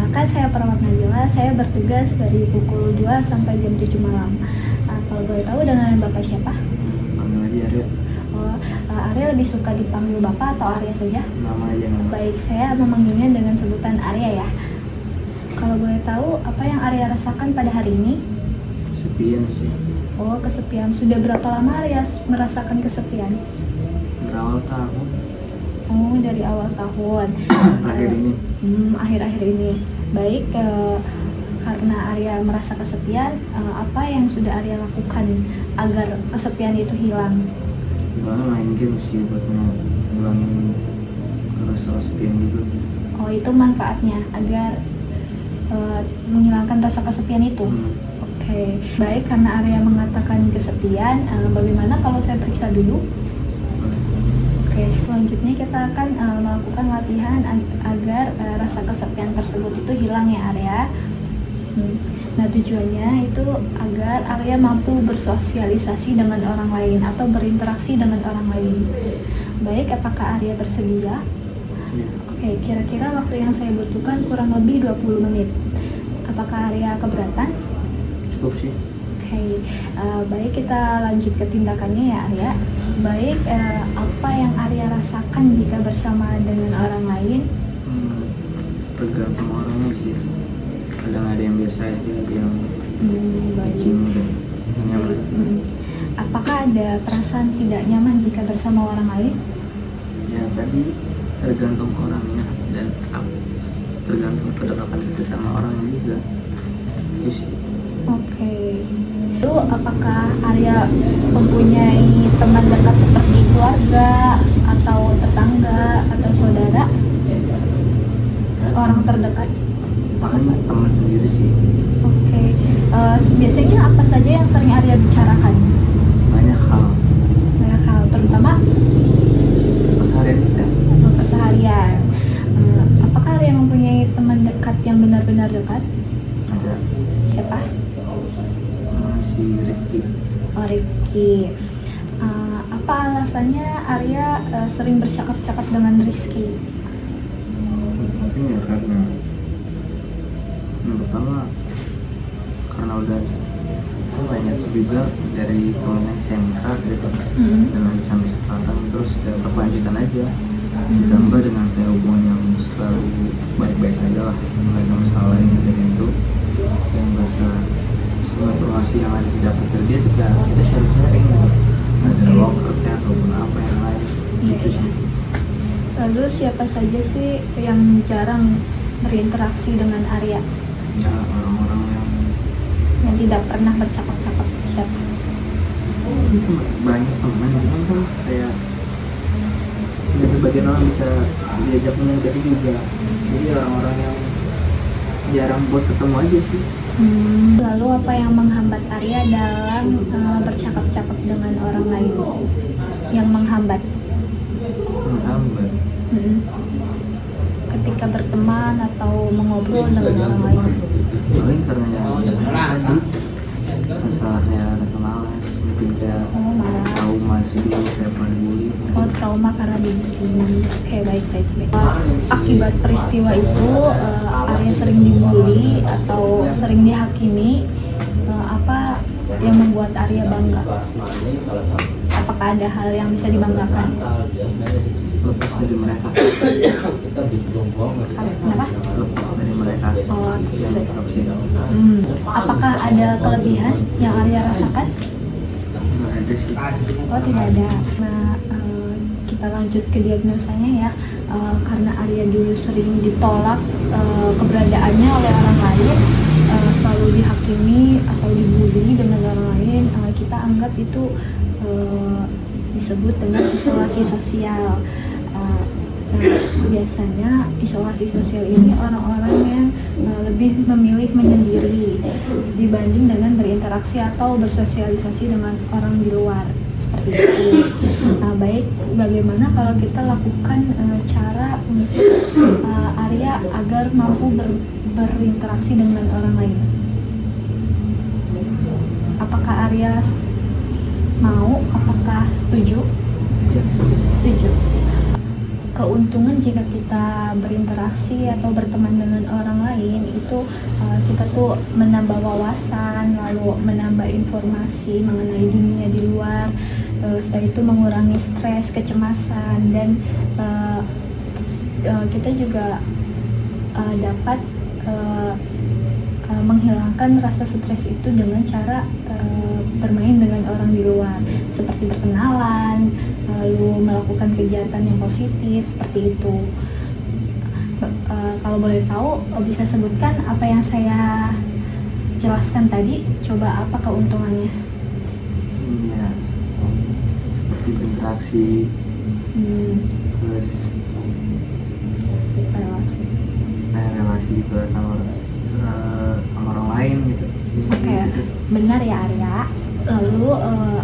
Perkenalkan, saya Perawat Najila. Saya bertugas dari pukul 2 sampai jam 7 malam. Kalau boleh tahu dengan Bapak siapa? Panggil aja Arya. Oh, Arya lebih suka dipanggil Bapak atau Arya saja? Nama aja nama. Baik, saya memanggilnya dengan sebutan Arya ya. Kalau boleh tahu, apa yang Arya rasakan pada hari ini? Sepian sih. Oh, kesepian. Sudah berapa lama Arya merasakan kesepian? Berawal tahun. Oh, dari awal tahun. Akhir ini. Akhir-akhir ini. Baik, karena Arya merasa kesepian, apa yang sudah Arya lakukan agar kesepian itu hilang? Gimana main game sih buat ngilangin rasa kesepian juga. Oh, itu manfaatnya agar menghilangkan rasa kesepian itu. Oke. Baik, karena Arya mengatakan kesepian, bagaimana kalau saya periksa dulu? Oke, selanjutnya kita akan melakukan latihan agar rasa kesepian tersebut itu hilang ya Arya. Nah, tujuannya itu agar Arya mampu bersosialisasi dengan orang lain atau berinteraksi dengan orang lain. Baik, apakah Arya bersedia? Iya. Oke, kira-kira waktu yang saya butuhkan kurang lebih 20 menit. Apakah Arya keberatan? Cukup sih. Oke, baik, kita lanjut ke tindakannya ya Arya. Baik, apa yang Arya rasakan jika bersama dengan orang lain? Tergantung orangnya sih. Kadang ada yang biasa aja, ada yang Baik. bikin dan nyaman. Apakah ada perasaan tidak nyaman jika bersama orang lain? Ya tadi tergantung orangnya dan tergantung kedekatan kita sama orangnya juga. Itu sih. Oke. Lalu apakah Arya mempunyai teman dekat seperti keluarga atau tetangga atau saudara? Orang terdekat? Paling teman sendiri sih. Oke. Biasanya apa saja yang sering Arya bicarakan? Banyak hal. Banyak hal, terutama Keseharian kita. keseharian. Apakah Arya mempunyai teman dekat yang benar-benar dekat? Ada Siapa? si Rifki. Oh, Rifki. Apa alasannya Arya sering bercakap-cakap dengan Rizky? Mungkin ya karena yang pertama karena udah banyak juga dari temen yang saya minta gitu dan lanjut sampai sekarang, terus kayak berkelanjutan aja ditambah dengan kayak hubungan yang selalu baik-baik aja lah, nggak ada masalah lain dari itu yang bahasa semua informasi yang ada di dapur dari dia tuh kayak kita sharing gitu, nggak ada lokernya ataupun apa yang lain gitu sih. Lalu siapa saja sih yang jarang berinteraksi dengan Arya? Ya orang-orang Yang tidak pernah bercakap-cakap, siapa? itu banyak teman cuman kan kayak nggak sebagian orang bisa diajak komunikasi juga, jadi orang-orang yang jarang buat ketemu aja sih. Lalu apa yang menghambat Arya dalam bercakap-cakap dengan orang lain? Yang menghambat? Menghambat Ketika berteman atau mengobrol dengan orang lain? paling karena yang tadi masalah kayak rasa malas, mungkin kayak Malas. trauma sih dulu kayak pernah dibully. Oh, trauma karena dibully. Oke, baik. Akibat peristiwa itu, Arya sering dibully atau sering dihakimi. Apa yang membuat Arya bangga? Apakah ada hal yang bisa dibanggakan? Lepas dari mereka. Kenapa? Lepas dari mereka. Oh, Yang toksik. Apakah ada kelebihan yang Arya rasakan? Nggak ada sih. Oh, tidak ada. Nah, kita lanjut ke diagnosanya ya. Karena Arya dulu sering ditolak keberadaannya oleh orang lain, selalu dihakimi atau dibully dengan orang lain, kita anggap itu disebut dengan isolasi sosial. Nah, biasanya isolasi sosial ini orang-orang yang lebih memilih menyendiri dibanding dengan berinteraksi atau bersosialisasi dengan orang di luar seperti itu. Baik, bagaimana kalau kita lakukan cara untuk Arya agar mampu berinteraksi dengan orang lain? Apakah Arya mau? Apakah setuju? Ya. Setuju. Keuntungan jika kita berinteraksi atau berteman dengan orang lain itu kita tuh menambah wawasan, lalu menambah informasi mengenai dunia di luar. Setelah itu mengurangi stres, kecemasan, dan kita juga dapat menghilangkan rasa stres itu dengan cara bermain dengan orang di luar, seperti berkenalan, lalu melakukan kegiatan yang positif seperti itu. Kalau boleh tahu, bisa sebutkan apa yang saya jelaskan tadi? Coba apa keuntungannya? Ya, seperti berinteraksi, terus relasi juga sama orang lain gitu. Oke, benar ya Arya. Lalu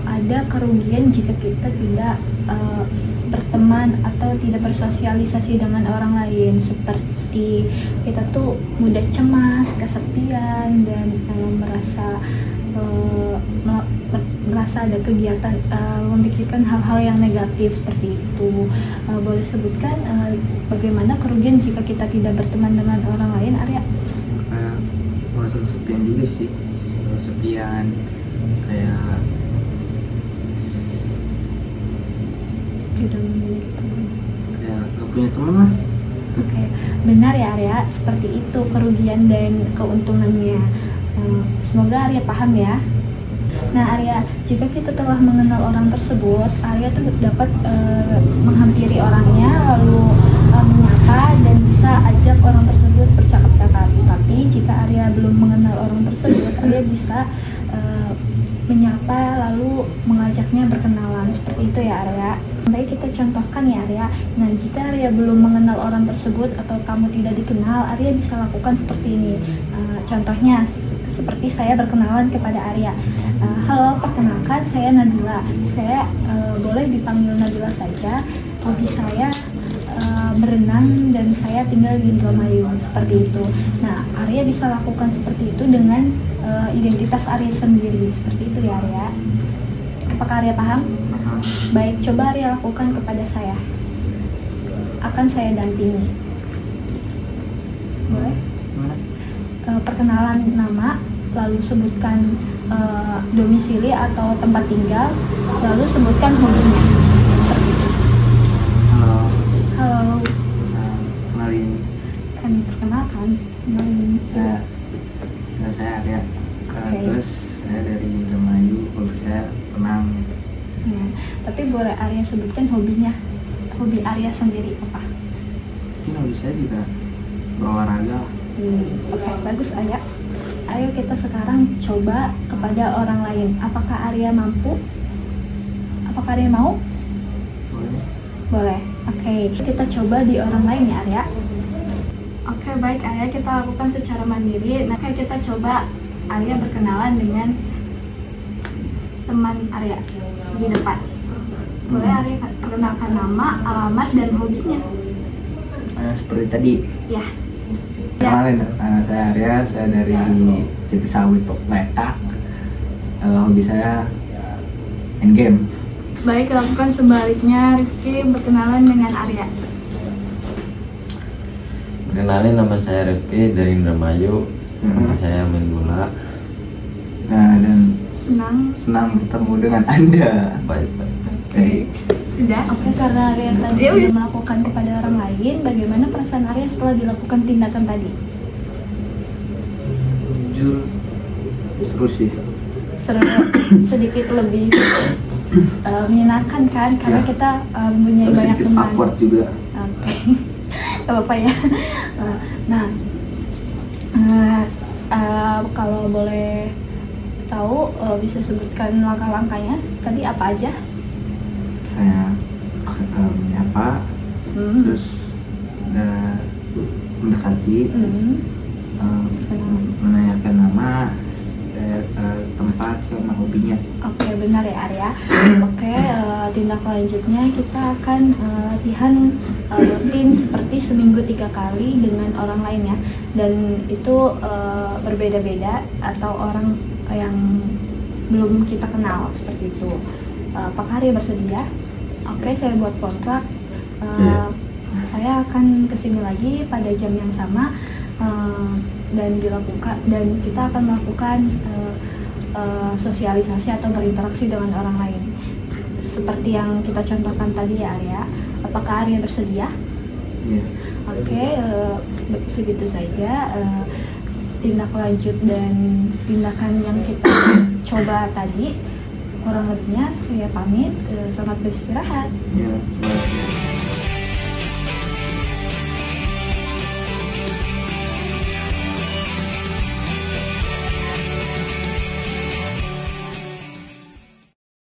ada kerugian jika kita tidak berteman atau tidak bersosialisasi dengan orang lain, seperti kita tuh mudah cemas, kesepian, dan merasa ada kegiatan memikirkan hal-hal yang negatif seperti itu. Boleh sebutkan bagaimana kerugian jika kita tidak berteman dengan orang lain, Arya? Kayak merasa kesepian juga sih, kesepian kayak Tidak memiliki teman. kayak gak punya teman lah. Oke, benar ya Arya, seperti itu kerugian dan keuntungannya. Semoga Arya paham ya. Nah Arya, jika kita telah mengenal orang tersebut, Arya tuh dapat menghampiri orangnya, lalu menyapa dan bisa ajak orang tersebut bercakap-cakap. Tapi jika Arya belum mengenal orang tersebut, Arya bisa menyapa lalu mengajaknya berkenalan, seperti itu ya Arya. Baik, kita contohkan ya Arya. Nah, jika Arya belum mengenal orang tersebut atau kamu tidak dikenal, Arya bisa lakukan seperti ini. Contohnya seperti saya berkenalan kepada Arya. Halo, perkenalkan saya Nabila. Saya boleh dipanggil Nabila saja. Hobi saya berenang dan saya tinggal di Indramayu, seperti itu. Nah, Arya bisa lakukan seperti itu dengan identitas Arya sendiri, seperti itu ya Arya. Apakah Arya paham? Baik, coba Arya lakukan kepada saya. Akan saya dampingi. Boleh? Perkenalan nama, lalu sebutkan domisili atau tempat tinggal, lalu sebutkan hobinya. Seperti itu. Halo. Halo. Kenalin. Kan perkenalkan. Kenalin. Saya Arya. Oke. Terus saya dari Indramayu, hobi saya renang. Ya, tapi boleh Arya sebutkan hobinya. Hobi Arya sendiri apa? Mungkin hobi saya juga berolahraga. Oke, bagus Arya. Ayo kita sekarang coba kepada orang lain. Apakah Arya mampu? Apakah Arya mau? Boleh. Boleh. Oke, kita coba di orang lain ya Arya. Oke, baik Arya, kita lakukan secara mandiri. Nah, kita coba Arya berkenalan dengan teman Arya di depan. Boleh Arya perkenalkan nama, alamat, dan hobinya. Seperti tadi. Ya. Kenalin, saya Arya, saya dari Jatisawit Popletak. Hobi saya main game. Baik, lakukan sebaliknya. Rifki berkenalan dengan Arya. Perkenalin, nama saya Rifki dari Indramayu. Hobi saya main bola. Nah, dan Senang. bertemu dengan Anda. Baik. Baik. Sudah? Oke, karena Arya tadi sudah melakukan kepada orang lain, bagaimana perasaan Arya setelah dilakukan tindakan tadi? Jujur seru sih. Seru, sedikit lebih menyenangkan kan? Karena Ya. kita mempunyai Tapi banyak sedikit teman. awkward juga. Oke, gak apa-apa ya. Nah, kalau boleh tahu, bisa sebutkan langkah-langkahnya tadi apa aja? Saya menyapa, terus mendekati, menanyakan nama, tempat, sama hobinya. Oke, benar ya Arya. Oke, tindak lanjutnya kita akan latihan rutin seperti seminggu 3 kali dengan orang lain ya. Dan itu berbeda-beda atau orang yang belum kita kenal seperti itu. Apakah Arya bersedia? Oke, saya buat kontrak. Saya akan kesini lagi pada jam yang sama. dan dilakukan, dan kita akan melakukan sosialisasi atau berinteraksi dengan orang lain. Seperti yang kita contohkan tadi ya Arya. Apakah Arya bersedia? Iya. Oke, segitu saja tindak lanjut dan tindakan yang kita coba tadi. Kurang lebihnya saya pamit, selamat beristirahat. Ya,